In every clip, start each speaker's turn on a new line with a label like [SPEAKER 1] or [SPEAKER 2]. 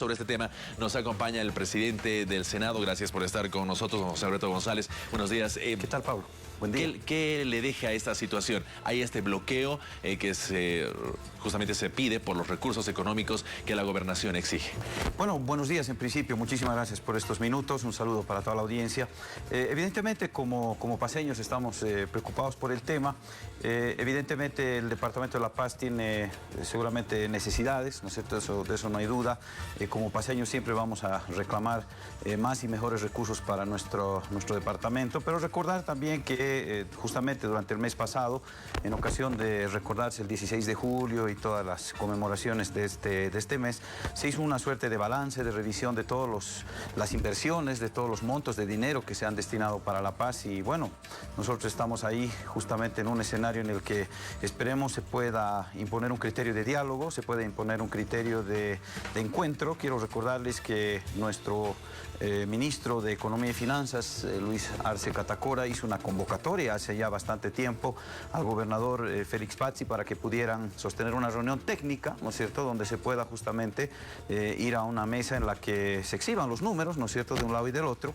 [SPEAKER 1] Sobre este tema nos acompaña el presidente del Senado. Gracias por estar con nosotros, José Alberto González. Buenos días.
[SPEAKER 2] ¿Qué tal, Pablo? Buen día.
[SPEAKER 1] ¿Qué le deja esta situación? Hay este bloqueo que justamente se pide por los recursos económicos que la gobernación exige.
[SPEAKER 2] Bueno, buenos días en principio. Muchísimas gracias por estos minutos. Un saludo para toda la audiencia. Evidentemente, como paseños estamos preocupados por el tema. Evidentemente, el Departamento de La Paz tiene seguramente necesidades, ¿no es cierto? De eso no hay duda. Como paseños siempre vamos a reclamar más y mejores recursos para nuestro departamento, pero recordar también que justamente durante el mes pasado, en ocasión de recordarse el 16 de julio y todas las conmemoraciones de este mes, se hizo una suerte de balance, de revisión de todas las inversiones, de todos los montos de dinero que se han destinado para La Paz. Y bueno, nosotros estamos ahí justamente en un escenario en el que esperemos se pueda imponer un criterio de diálogo, se pueda imponer un criterio de encuentro. Quiero recordarles que nuestro ministro de Economía y Finanzas, Luis Arce Catacora, hizo una convocatoria hace ya bastante tiempo al gobernador Félix Pazzi para que pudieran sostener una reunión técnica, ¿no es cierto?, donde se pueda justamente ir a una mesa en la que se exhiban los números, ¿no es cierto?, de un lado y del otro.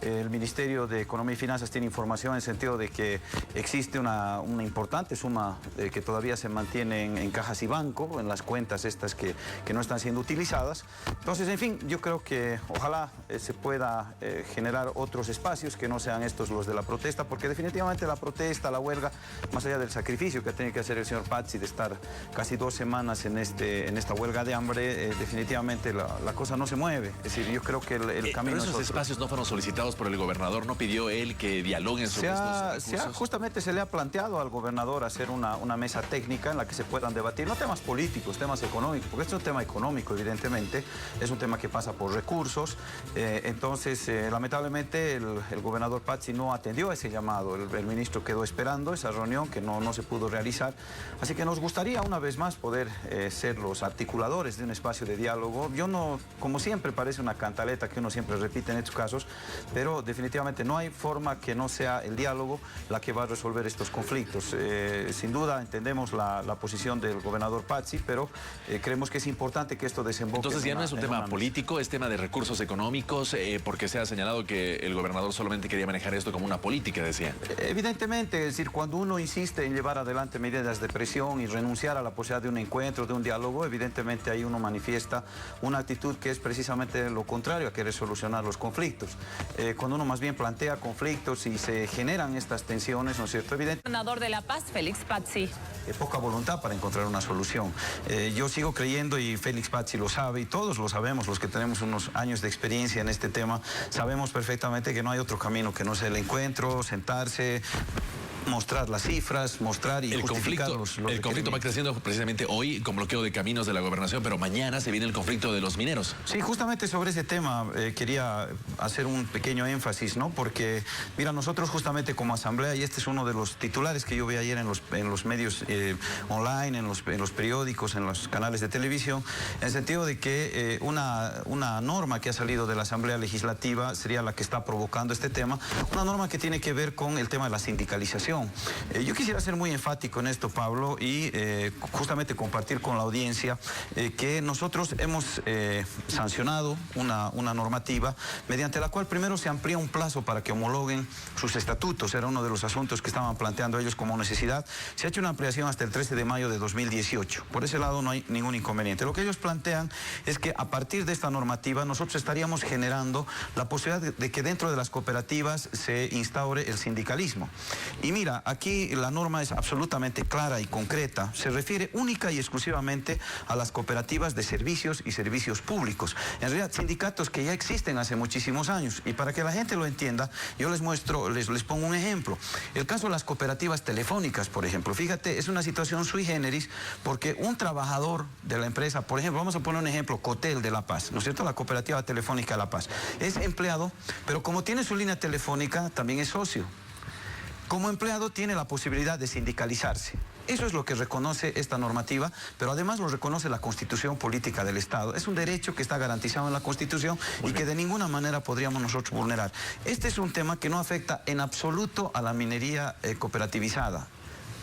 [SPEAKER 2] El Ministerio de Economía y Finanzas tiene información en el sentido de que existe una importante suma que todavía se mantiene en cajas y banco, en las cuentas estas que no están siendo utilizadas. Entonces, en fin, yo creo que ojalá se pueda generar otros espacios que no sean estos los de la protesta, porque definitivamente la protesta, la huelga, más allá del sacrificio que ha tenido que hacer el señor Pazzi de estar casi 2 semanas en esta huelga de hambre, definitivamente la cosa no se mueve. Es decir, yo creo que el camino
[SPEAKER 1] pero esos espacios no fueron solicitados por el gobernador, ¿no pidió él que dialoguen sobre estos recursos?
[SPEAKER 2] Justamente se le ha planteado al gobernador hacer una mesa técnica en la que se puedan debatir, no temas políticos, temas económicos, porque esto es un tema económico, evidentemente, es un tema que pasa por recursos. Entonces, lamentablemente, el gobernador Pazzi no atendió a ese llamado. El ministro quedó esperando esa reunión que no se pudo realizar. Así que nos gustaría una vez más poder ser los articuladores de un espacio de diálogo. Yo no, como siempre, parece una cantaleta que uno siempre repite en estos casos, pero definitivamente no hay forma que no sea el diálogo la que va a resolver estos conflictos. Sin duda entendemos la posición del gobernador Pazzi, pero creemos que es importante que esto desemboque.
[SPEAKER 1] Entonces ya no es un tema político, es tema de recursos económicos, porque se ha señalado que el gobernador solamente quería manejar esto como una política, decía.
[SPEAKER 2] Evidentemente, es decir, cuando uno insiste en llevar adelante medidas de presión y renunciar a la posibilidad de un encuentro, de un diálogo, evidentemente ahí uno manifiesta una actitud que es precisamente lo contrario a querer solucionar los conflictos. Cuando uno más bien plantea conflictos y se generan estas tensiones, ¿no es cierto? Evidentemente.
[SPEAKER 3] Gobernador de La Paz, Félix Pazzi.
[SPEAKER 2] Poca voluntad para encontrar una solución. Yo sigo creyendo, y Félix Pazzi lo sabe, y todos lo sabemos, los que tenemos unos años de experiencia en este tema, sabemos perfectamente que no hay otro camino que no sea el encuentro, sentarse, mostrar las cifras, mostrar y justificar
[SPEAKER 1] el conflicto va creciendo precisamente hoy con bloqueo de caminos de la gobernación, pero mañana se viene el conflicto de los mineros.
[SPEAKER 2] Sí, justamente sobre ese tema quería hacer un pequeño énfasis, ¿no? Porque, mira, nosotros justamente como asamblea, y este es uno de los titulares que yo vi ayer en los medios online, en los periódicos, en los canales de televisión, en el sentido de que una norma que ha salido de la Asamblea Legislativa sería la que está provocando este tema, una norma que tiene que ver con el tema de la sindicalización. Yo quisiera ser muy enfático en esto, Pablo, y justamente compartir con la audiencia que nosotros hemos sancionado una normativa mediante la cual primero se amplía un plazo para que homologuen sus estatutos. Era uno de los asuntos que estaban planteando ellos como necesidad. Se ha hecho una ampliación hasta el 13 de mayo de 2018. Por ese lado no hay ningún inconveniente. Lo que ellos plantean es que a partir de esta normativa nosotros estaríamos generando la posibilidad de que dentro de las cooperativas se instaure el sindicalismo. Y mira, aquí la norma es absolutamente clara y concreta. Se refiere única y exclusivamente a las cooperativas de servicios y servicios públicos. En realidad, sindicatos que ya existen hace muchísimos años. Y para que la gente lo entienda, yo les muestro, les pongo un ejemplo. El caso de las cooperativas telefónicas, por ejemplo. Fíjate, es una situación sui generis porque un trabajador de la empresa, por ejemplo, vamos a poner un ejemplo, Cotel de La Paz, ¿no es cierto? La Cooperativa Telefónica de La Paz. Es empleado, pero como tiene su línea telefónica, también es socio. Como empleado tiene la posibilidad de sindicalizarse. Eso es lo que reconoce esta normativa, pero además lo reconoce la Constitución Política del Estado. Es un derecho que está garantizado en la Constitución y que de ninguna manera podríamos nosotros vulnerar. Este es un tema que no afecta en absoluto a la minería cooperativizada.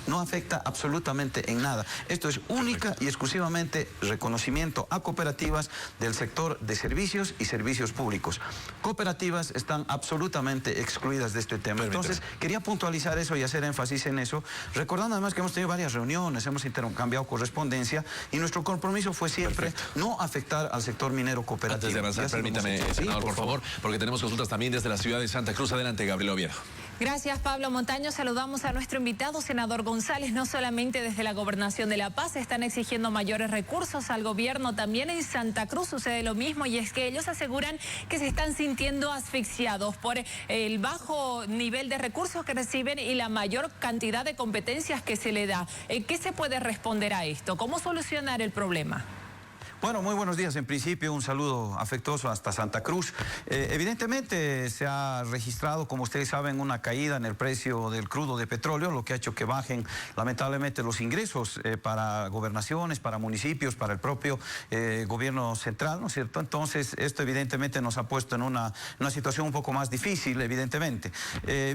[SPEAKER 2] no afecta absolutamente en nada. Esto es única y exclusivamente reconocimiento a cooperativas del sector de servicios y servicios públicos. Cooperativas están absolutamente excluidas de este tema. Entonces, quería puntualizar eso y hacer énfasis en eso, recordando además que hemos tenido varias reuniones, hemos intercambiado correspondencia y nuestro compromiso fue siempre no afectar al sector minero cooperativo.
[SPEAKER 1] Antes de avanzar, permítame, senador, por favor, porque tenemos consultas también desde la ciudad de Santa Cruz. Adelante, Gabriel Oviedo.
[SPEAKER 3] Gracias, Pablo Montaño. Saludamos a nuestro invitado, senador González. No solamente desde la Gobernación de La Paz están exigiendo mayores recursos al gobierno, también en Santa Cruz sucede lo mismo, y es que ellos aseguran que se están sintiendo asfixiados por el bajo nivel de recursos que reciben y la mayor cantidad de competencias que se le da. ¿Qué se puede responder a esto? ¿Cómo solucionar el problema?
[SPEAKER 2] Bueno, muy buenos días. En principio, un saludo afectuoso hasta Santa Cruz. Evidentemente, se ha registrado, como ustedes saben, una caída en el precio del crudo de petróleo, lo que ha hecho que bajen, lamentablemente, los ingresos para gobernaciones, para municipios, para el propio gobierno central, ¿no es cierto? Entonces, esto evidentemente nos ha puesto en una situación un poco más difícil, evidentemente.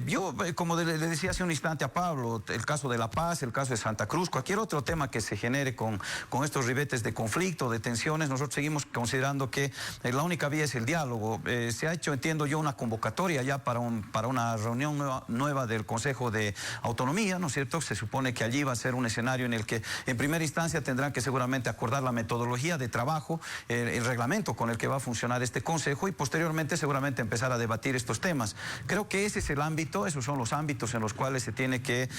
[SPEAKER 2] Yo, como le decía hace un instante a Pablo, el caso de La Paz, el caso de Santa Cruz, cualquier otro tema que se genere con estos ribetes de conflicto, de tensión, nosotros seguimos considerando que la única vía es el diálogo. Se ha hecho, entiendo yo, una convocatoria ya para una reunión nueva del Consejo de Autonomía, ¿no es cierto? Se supone que allí va a ser un escenario en el que en primera instancia tendrán que seguramente acordar la metodología de trabajo, el reglamento con el que va a funcionar este Consejo y posteriormente seguramente empezar a debatir estos temas. Creo que ese es el ámbito, esos son los ámbitos en los cuales se tiene que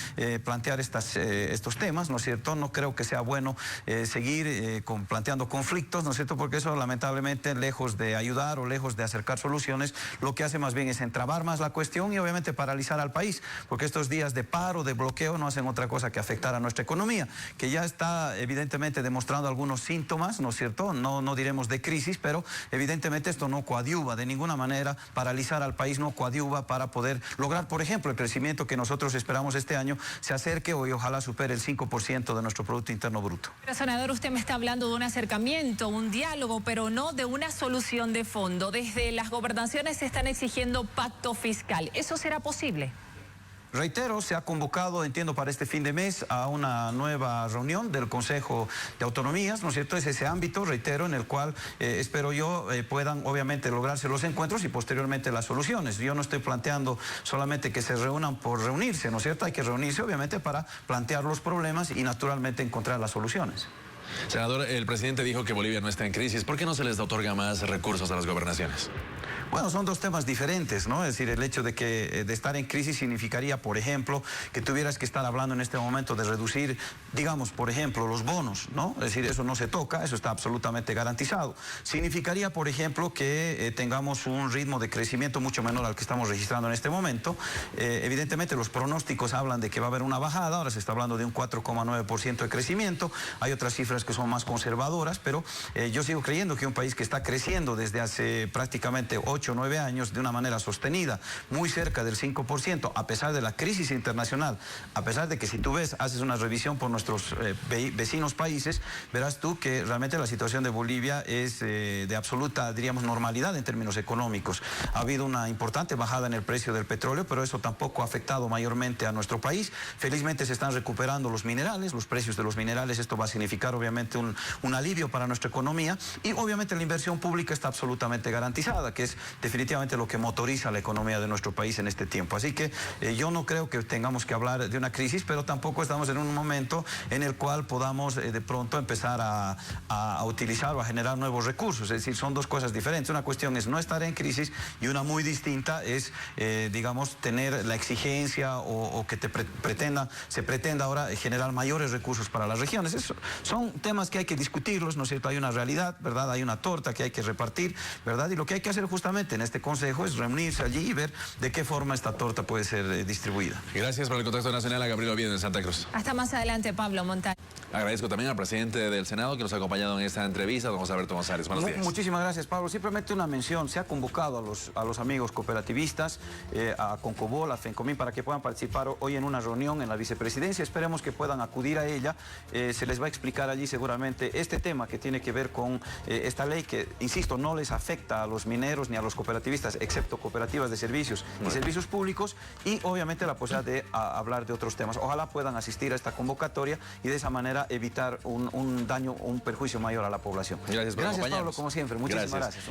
[SPEAKER 2] plantear estos temas, ¿no es cierto? No creo que sea bueno seguir planteando conflictos, ¿no es cierto? Porque eso lamentablemente, lejos de ayudar o lejos de acercar soluciones, lo que hace más bien es entrabar más la cuestión y obviamente paralizar al país, porque estos días de paro, de bloqueo, no hacen otra cosa que afectar a nuestra economía, que ya está evidentemente demostrando algunos síntomas, ¿no es cierto? No diremos de crisis, pero evidentemente esto no coadyuva de ninguna manera, paralizar al país no coadyuva para poder lograr, por ejemplo, el crecimiento que nosotros esperamos este año se acerque y ojalá supere el 5% de nuestro Producto Interno Bruto.
[SPEAKER 3] Pero, senador, usted me está hablando de un acercamiento, un diálogo, pero no de una solución de fondo. Desde las gobernaciones se están exigiendo pacto fiscal. ¿Eso será posible?
[SPEAKER 2] Reitero, se ha convocado, entiendo, para este fin de mes a una nueva reunión del Consejo de Autonomías, ¿no es cierto? Es ese ámbito, reitero, en el cual espero yo puedan obviamente lograrse los encuentros y posteriormente las soluciones. Yo no estoy planteando solamente que se reúnan por reunirse, ¿no es cierto? Hay que reunirse obviamente para plantear los problemas y naturalmente encontrar las soluciones.
[SPEAKER 1] Senador, el presidente dijo que Bolivia no está en crisis. ¿Por qué no se les otorga más recursos a las gobernaciones?
[SPEAKER 2] Bueno, son dos temas diferentes, ¿no? Es decir, el hecho de que de estar en crisis significaría, por ejemplo, que tuvieras que estar hablando en este momento de reducir, digamos, por ejemplo, los bonos, ¿no? Es decir, eso no se toca, eso está absolutamente garantizado. Significaría, por ejemplo, que tengamos un ritmo de crecimiento mucho menor al que estamos registrando en este momento. Evidentemente, los pronósticos hablan de que va a haber una bajada, ahora se está hablando de un 4,9% de crecimiento, hay otras cifras que son más conservadoras, pero yo sigo creyendo que un país que está creciendo desde hace prácticamente 8 o 9 años de una manera sostenida, muy cerca del 5%, a pesar de la crisis internacional, a pesar de que si tú haces una revisión por nuestros vecinos países, verás tú que realmente la situación de Bolivia es de absoluta, diríamos, normalidad en términos económicos. Ha habido una importante bajada en el precio del petróleo, pero eso tampoco ha afectado mayormente a nuestro país. Felizmente se están recuperando los minerales, los precios de los minerales, esto va a significar obviamente un alivio para nuestra economía y obviamente la inversión pública está absolutamente garantizada, que es definitivamente lo que motoriza la economía de nuestro país en este tiempo. Así que yo no creo que tengamos que hablar de una crisis, pero tampoco estamos en un momento en el cual podamos de pronto empezar a utilizar o a generar nuevos recursos. Es decir, son dos cosas diferentes. Una cuestión es no estar en crisis y una muy distinta es, digamos, tener la exigencia o que se pretenda ahora generar mayores recursos para las regiones. Son temas que hay que discutirlos, ¿no es cierto? Hay una realidad, ¿verdad? Hay una torta que hay que repartir, ¿verdad? Y lo que hay que hacer justamente en este consejo es reunirse allí y ver de qué forma esta torta puede ser distribuida.
[SPEAKER 1] Gracias por el contacto nacional a Gabriel Oviedo en Santa Cruz.
[SPEAKER 3] Hasta más adelante, Pablo. Pablo Montaño.
[SPEAKER 1] Agradezco también al presidente del Senado que nos ha acompañado en esta entrevista, don José Alberto González. Buenos días.
[SPEAKER 2] Muchísimas gracias, Pablo. Simplemente una mención. Se ha convocado a los amigos cooperativistas, a Concobol, a FENCOMIN, para que puedan participar hoy en una reunión en la vicepresidencia. Esperemos que puedan acudir a ella. Se les va a explicar allí seguramente este tema que tiene que ver con esta ley que, insisto, no les afecta a los mineros ni a los cooperativistas, excepto cooperativas de servicios y servicios públicos, y obviamente la posibilidad de hablar de otros temas. Ojalá puedan asistir a esta convocatoria y de esa manera evitar un daño o un perjuicio mayor a la población.
[SPEAKER 1] Gracias por acompañarnos.
[SPEAKER 2] Pablo, como siempre. Muchísimas gracias.